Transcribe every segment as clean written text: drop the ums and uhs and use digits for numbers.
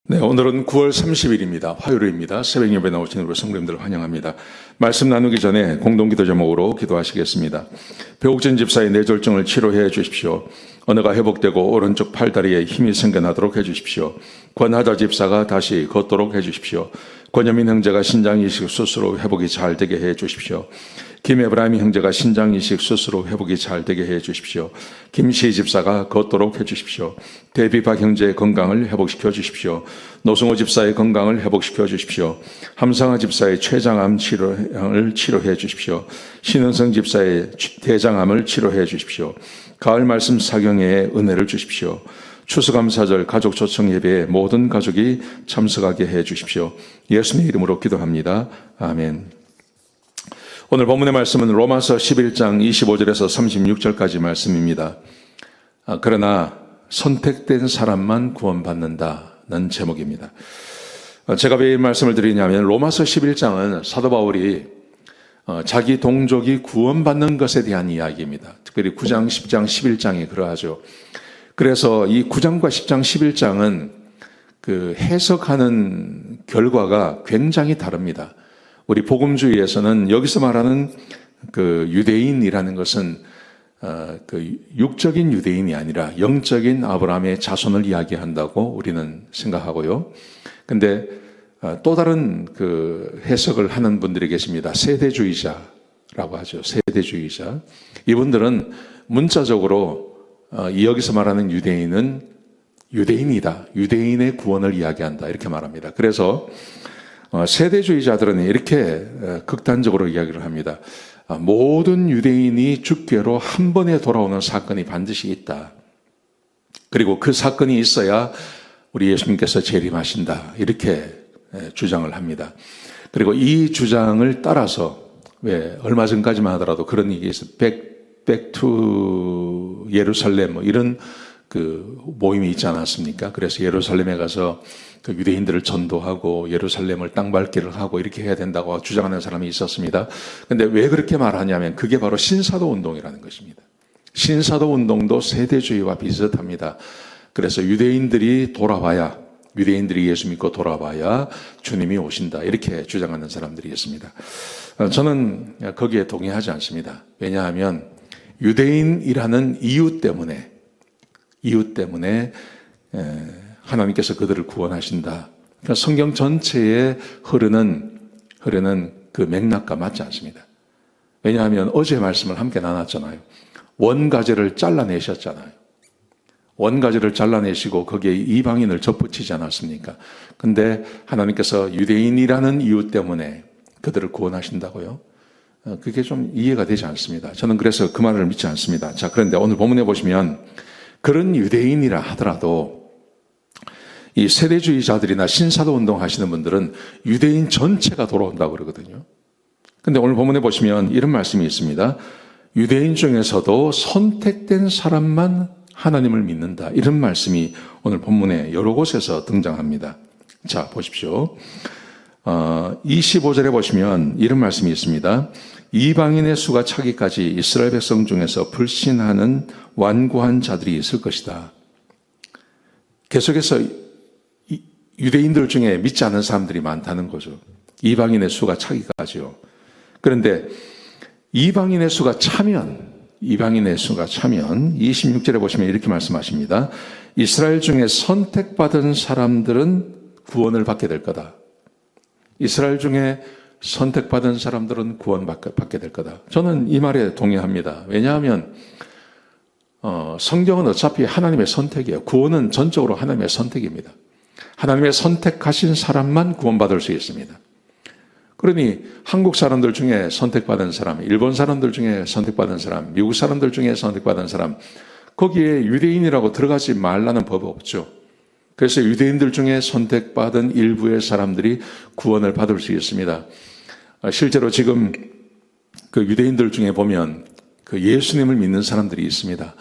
네, 오늘은 9월 30일입니다. 화요일입니다. 새벽 예배 나오신 우리 성도님들 환영합니다. 말씀 나누기 전에 공동기도 제목으로 기도하시겠습니다. 배옥진 집사의 뇌졸중을 치료해 주십시오. 언어가 회복되고 오른쪽 팔다리에 힘이 생겨나도록 해 주십시오. 권하자 집사가 다시 걷도록 해 주십시오. 권여민 형제가 신장이식 수술로 회복이 잘 되게 해 주십시오. 김에브라임 형제가 신장이식 수술로 회복이 잘 되게 해 주십시오. 김시희 집사가 걷도록 해 주십시오. 대비박 형제의 건강을 회복시켜 주십시오. 노승호 집사의 건강을 회복시켜 주십시오. 함상아 집사의 췌장암 치료를 치료해 주십시오. 신은성 집사의 대장암을 치료해 주십시오. 가을 말씀 사경회에 은혜를 주십시오. 추수감사절 가족 초청 예배에 모든 가족이 참석하게 해 주십시오. 예수님의 이름으로 기도합니다. 아멘. 오늘 본문의 말씀은 로마서 11장 25절에서 36절까지 말씀입니다. 그러나 선택된 사람만 구원받는다는 제목입니다. 제가 왜 이 말씀을 드리냐면 로마서 11장은 사도 바울이 자기 동족이 구원받는 것에 대한 이야기입니다. 특별히 9장, 10장, 11장이 그러하죠. 그래서 이 9장과 10장, 11장은 그 해석하는 결과가 굉장히 다릅니다. 우리 복음주의에서는 여기서 말하는 그 유대인이라는 것은 그 육적인 유대인이 아니라 영적인 아브라함의 자손을 이야기한다고 우리는 생각하고요. 근데 또 다른 그 해석을 하는 분들이 계십니다. 세대주의자라고 하죠. 세대주의자. 이분들은 문자적으로 여기서 말하는 유대인은 유대인이다. 유대인의 구원을 이야기한다. 이렇게 말합니다. 그래서 세대주의자들은 이렇게 극단적으로 이야기를 합니다. 모든 유대인이 주께로 한 번에 돌아오는 사건이 반드시 있다. 그리고 그 사건이 있어야 우리 예수님께서 재림하신다. 이렇게 주장을 합니다. 그리고 이 주장을 따라서 왜 얼마 전까지만 하더라도 그런 얘기 있어요. Back to 예루살렘 뭐 이런 그 모임이 있지 않았습니까? 그래서 예루살렘에 가서 그 유대인들을 전도하고 예루살렘을 땅밟기를 하고 이렇게 해야 된다고 주장하는 사람이 있었습니다. 근데 왜 그렇게 말하냐면 그게 바로 신사도 운동이라는 것입니다. 신사도 운동도 세대주의와 비슷합니다. 그래서 유대인들이 돌아와야, 유대인들이 예수 믿고 돌아와야 주님이 오신다. 이렇게 주장하는 사람들이 있습니다. 저는 거기에 동의하지 않습니다. 왜냐하면 유대인이라는 이유 때문에 하나님께서 그들을 구원하신다. 그러니까 성경 전체에 흐르는 그 맥락과 맞지 않습니다. 왜냐하면 어제 말씀을 함께 나눴잖아요. 원가지를 잘라내셨잖아요. 원가지를 잘라내시고 거기에 이방인을 접붙이지 않았습니까? 근데 하나님께서 유대인이라는 이유 때문에 그들을 구원하신다고요? 그게 좀 이해가 되지 않습니다. 저는 그래서 그 말을 믿지 않습니다. 자, 그런데 오늘 본문에 보시면 그런 유대인이라 하더라도 이 세대주의자들이나 신사도 운동 하시는 분들은 유대인 전체가 돌아온다고 그러거든요. 근데 오늘 본문에 보시면 이런 말씀이 있습니다. 유대인 중에서도 선택된 사람만 하나님을 믿는다. 이런 말씀이 오늘 본문에 여러 곳에서 등장합니다. 자, 보십시오. 25절에 보시면 이런 말씀이 있습니다. 이방인의 수가 차기까지 이스라엘 백성 중에서 불신하는 완고한 자들이 있을 것이다. 계속해서 유대인들 중에 믿지 않는 사람들이 많다는 거죠. 이방인의 수가 차기까지요. 그런데 이방인의 수가 차면 26절에 보시면 이렇게 말씀하십니다. 이스라엘 중에 선택받은 사람들은 구원을 받게 될 거다. 이스라엘 중에 선택받은 사람들은 구원받게 될 거다. 저는 이 말에 동의합니다. 왜냐하면 성경은 어차피 하나님의 선택이에요. 구원은 전적으로 하나님의 선택입니다. 하나님의 선택하신 사람만 구원받을 수 있습니다. 그러니 한국 사람들 중에 선택받은 사람, 일본 사람들 중에 선택받은 사람, 미국 사람들 중에 선택받은 사람, 거기에 유대인이라고 들어가지 말라는 법 없죠. 그래서 유대인들 중에 선택받은 일부의 사람들이 구원을 받을 수 있습니다. 실제로 지금 그 유대인들 중에 보면 그 예수님을 믿는 사람들이 있습니다.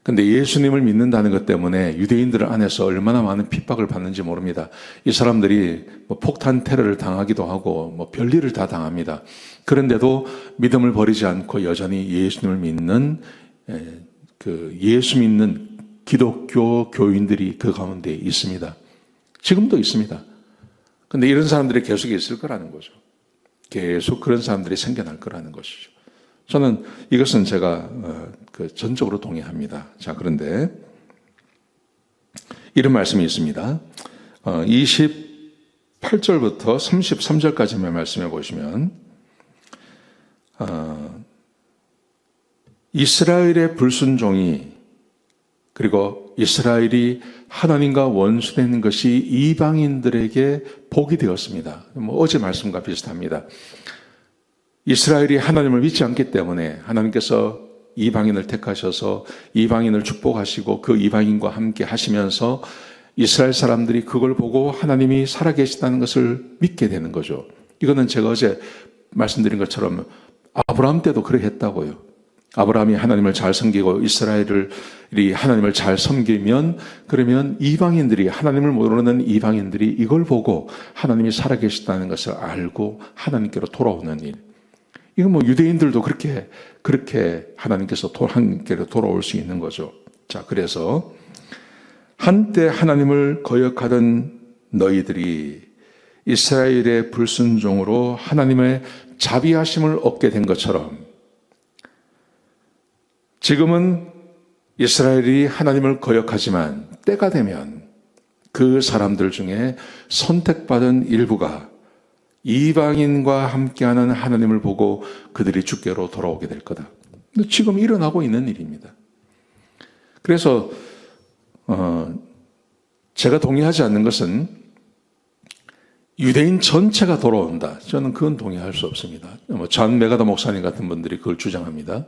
근데 예수님을 믿는다는 것 때문에 유대인들 안에서 얼마나 많은 핍박을 받는지 모릅니다. 이 사람들이 뭐 폭탄 테러를 당하기도 하고 뭐 별일을 다 당합니다. 그런데도 믿음을 버리지 않고 여전히 예수님을 믿는 그 예수 믿는 기독교 교인들이 그 가운데 있습니다. 지금도 있습니다. 근데 이런 사람들이 계속 있을 거라는 거죠. 계속 그런 사람들이 생겨날 거라는 것이죠. 저는 이것은 제가 전적으로 동의합니다. 자, 그런데 이런 말씀이 있습니다. 28절부터 33절까지만 말씀해 보시면 이스라엘의 불순종이 그리고 이스라엘이 하나님과 원수되는 것이 이방인들에게 복이 되었습니다. 어제 말씀과 비슷합니다. 이스라엘이 하나님을 믿지 않기 때문에 하나님께서 이방인을 택하셔서 이방인을 축복하시고 그 이방인과 함께 하시면서 이스라엘 사람들이 그걸 보고 하나님이 살아계시다는 것을 믿게 되는 거죠. 이거는 제가 어제 말씀드린 것처럼 아브라함 때도 그러했다고요. 아브라함이 하나님을 잘 섬기고 이스라엘이 하나님을 잘 섬기면 그러면 이방인들이 하나님을 모르는 이방인들이 이걸 보고 하나님이 살아계시다는 것을 알고 하나님께로 돌아오는 일. 이건 유대인들도 그렇게 하나님께서 하나님께로 돌아올 수 있는 거죠. 자, 그래서 한때 하나님을 거역하던 너희들이 이스라엘의 불순종으로 하나님의 자비하심을 얻게 된 것처럼 지금은 이스라엘이 하나님을 거역하지만 때가 되면 그 사람들 중에 선택받은 일부가 이방인과 함께하는 하나님을 보고 그들이 주께로 돌아오게 될 거다. 근데 지금 일어나고 있는 일입니다. 그래서 제가 동의하지 않는 것은 유대인 전체가 돌아온다. 저는 그건 동의할 수 없습니다. 존 메가더 목사님 같은 분들이 그걸 주장합니다.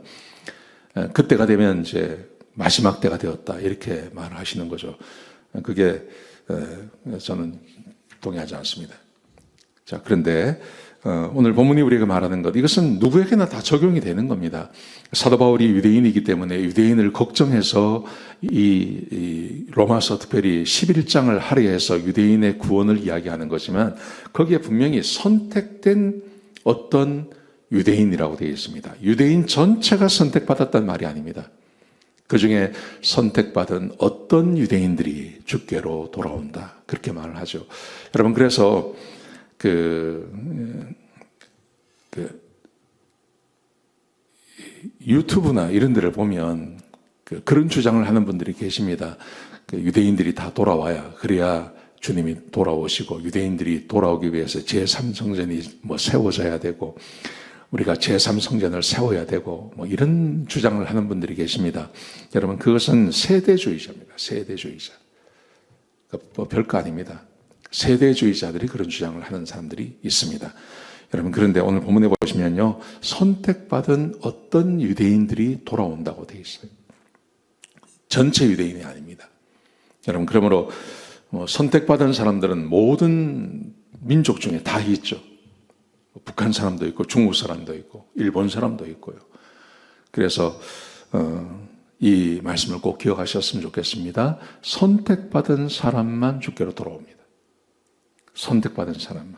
그때가 되면 이제 마지막 때가 되었다. 이렇게 말을 하시는 거죠. 그게 저는 동의하지 않습니다. 자, 그런데 오늘 본문이 우리가 말하는 것, 이것은 누구에게나 다 적용이 되는 겁니다. 사도 바울이 유대인이기 때문에 유대인을 걱정해서 이 로마서 특별히 11장을 할애해서 유대인의 구원을 이야기하는 거지만 거기에 분명히 선택된 어떤 유대인이라고 되어 있습니다. 유대인 전체가 선택받았단 말이 아닙니다. 그 중에 선택받은 어떤 유대인들이 주께로 돌아온다. 그렇게 말을 하죠. 여러분, 그래서 유튜브나 이런 데를 보면 그런 주장을 하는 분들이 계십니다. 유대인들이 다 돌아와야 그래야 주님이 돌아오시고 유대인들이 돌아오기 위해서 제3성전이 세워져야 되고 우리가 제3성전을 세워야 되고 이런 주장을 하는 분들이 계십니다. 여러분, 그것은 세대주의자입니다. 세대주의자. 별거 아닙니다. 세대주의자들이 그런 주장을 하는 사람들이 있습니다. 여러분, 그런데 오늘 본문에 보시면요, 선택받은 어떤 유대인들이 돌아온다고 되어 있어요. 전체 유대인이 아닙니다. 여러분, 그러므로 선택받은 사람들은 모든 민족 중에 다 있죠. 북한 사람도 있고 중국 사람도 있고 일본 사람도 있고요. 그래서 이 말씀을 꼭 기억하셨으면 좋겠습니다. 선택받은 사람만 주께로 돌아옵니다. 선택받은 사람만.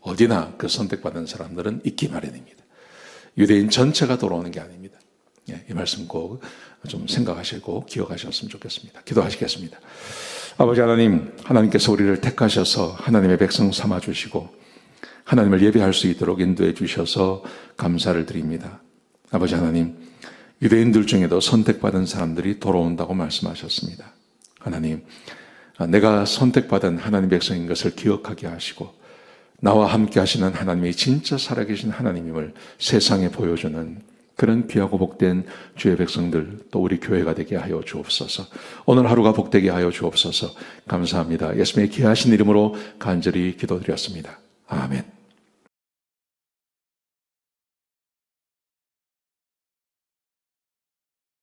어디나 그 선택받은 사람들은 있기 마련입니다. 유대인 전체가 돌아오는 게 아닙니다. 이 말씀 꼭 좀 생각하시고 기억하셨으면 좋겠습니다. 기도하시겠습니다. 아버지 하나님, 하나님께서 우리를 택하셔서 하나님의 백성 삼아주시고 하나님을 예배할 수 있도록 인도해 주셔서 감사를 드립니다. 아버지 하나님, 유대인들 중에도 선택받은 사람들이 돌아온다고 말씀하셨습니다. 하나님, 내가 선택받은 하나님 백성인 것을 기억하게 하시고 나와 함께 하시는 하나님이 진짜 살아계신 하나님임을 세상에 보여주는 그런 귀하고 복된 주의 백성들, 또 우리 교회가 되게 하여 주옵소서. 오늘 하루가 복되게 하여 주옵소서. 감사합니다. 예수님의 귀하신 이름으로 간절히 기도드렸습니다. 아멘.